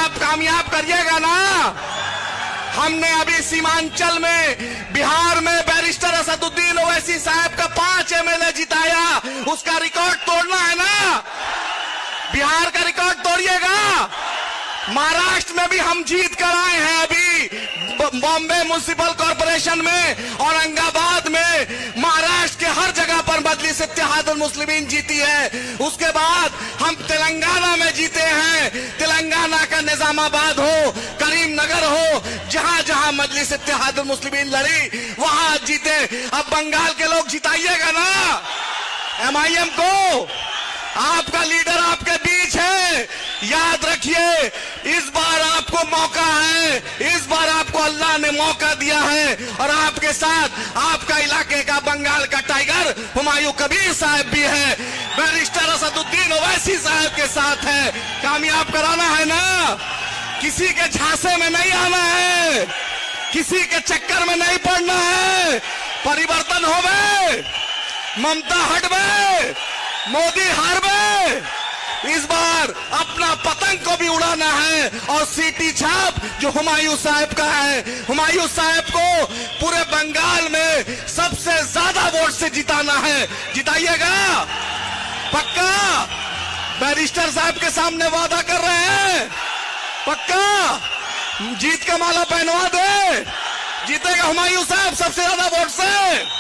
आप कामयाब करिएगा ना। हमने अभी सीमांचल में बिहार में बैरिस्टर असदुद्दीन ओवैसी साहब का 5 एमएलए जिताया, उसका रिकॉर्ड तोड़ना है ना। बिहार का रिकॉर्ड तोड़िएगा। महाराष्ट्र में भी हम जीत कर आए हैं, अभी बॉम्बे म्युनिसिपल कॉर्पोरेशन में, औरंगाबाद में, महाराष्ट्र के हर जगह पर मजलिस इत्तेहादुल मुस्लिमीन जीती है। उसके बाद हम तेलंगाना में जीते हैं। तेलंगाना का निजामाबाद हो, करीमनगर हो, जहां जहां मजलिस इत्तेहादुल मुस्लिमीन लड़ी वहां जीते। अब बंगाल के लोग जिताइएगा ना एमआईएम को। आपका लीडर आपके बीच है, याद रखिए। इस बार आपको मौका है, इस बार आपको अल्लाह ने मौका दिया है, और आपके साथ आपका इलाके का बंगाल का टाइगर हुमायूं कबीर साहब भी है, बैरिस्टर असदुद्दीन ओवैसी साहब के साथ है। कामयाब कराना है ना, किसी के झांसे में नहीं आना है, किसी के चक्कर में नहीं पड़ना है। परिवर्तन हो गए, ममता हट गए, मोदी हार गए। इस बार अपना पतंग को भी उड़ाना है, और सीटी छाप जो हुमायूं साहब का है, हुमायूं साहब को पूरे बंगाल में सबसे ज्यादा वोट से जिताना है। जिताइएगा पक्का? बैरिस्टर साहब के सामने वादा कर रहे हैं पक्का? जीत का माला पहनवा दे। जीतेगा हुमायूं साहब सबसे ज्यादा वोट से।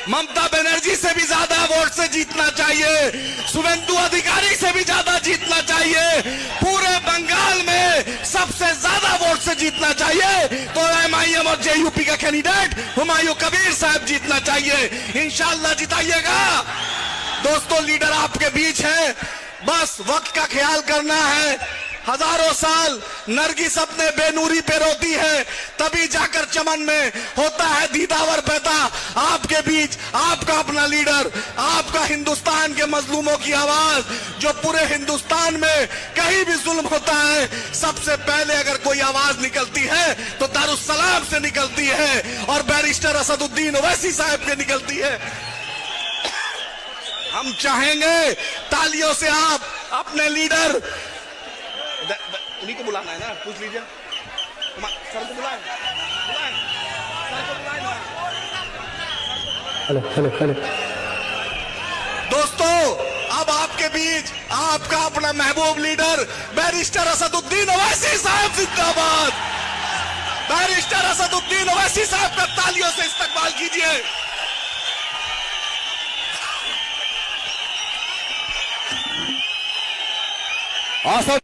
ममता बनर्जी से भी ज्यादा वोट से जीतना चाहिए, शुभेंदु अधिकारी से भी ज्यादा जीतना चाहिए, पूरे बंगाल में सबसे ज्यादा वोट से जीतना चाहिए। तो एमआईएम और जेयूपी का कैंडिडेट हुमायूं कबीर साहब जीतना चाहिए। इंशाल्लाह जिताइएगा। दोस्तों, लीडर आपके बीच है, बस वक्त का ख्याल करना है। हजारों साल नरगिस अपने बेनूरी पे रोती है, तभी जाकर चमन में होता है दीदावर पैदा। आपके बीच आपका अपना लीडर, आपका हिंदुस्तान के मजलूमों की आवाज, जो पूरे हिंदुस्तान में कहीं भी जुल्म होता है, सबसे पहले अगर कोई आवाज निकलती है तो दारुस्सलाम से निकलती है, और बैरिस्टर असदुद्दीन ओवैसी साहब के निकलती है। हम चाहेंगे तालियों से आप अपने लीडर, उन्हीं को बुलाना है ना, पूछ लीजिए सर को बुलाएं, सर को बुलाएं ना। हेलो। दोस्तों, अब आपके बीच आपका अपना महबूब लीडर बैरिस्टर असदुद्दीन ओवैसी साहब जिंदाबाद। बैरिस्टर असदुद्दीन ओवैसी साहब का तालियों से इस्तकबाल कीजिए। असद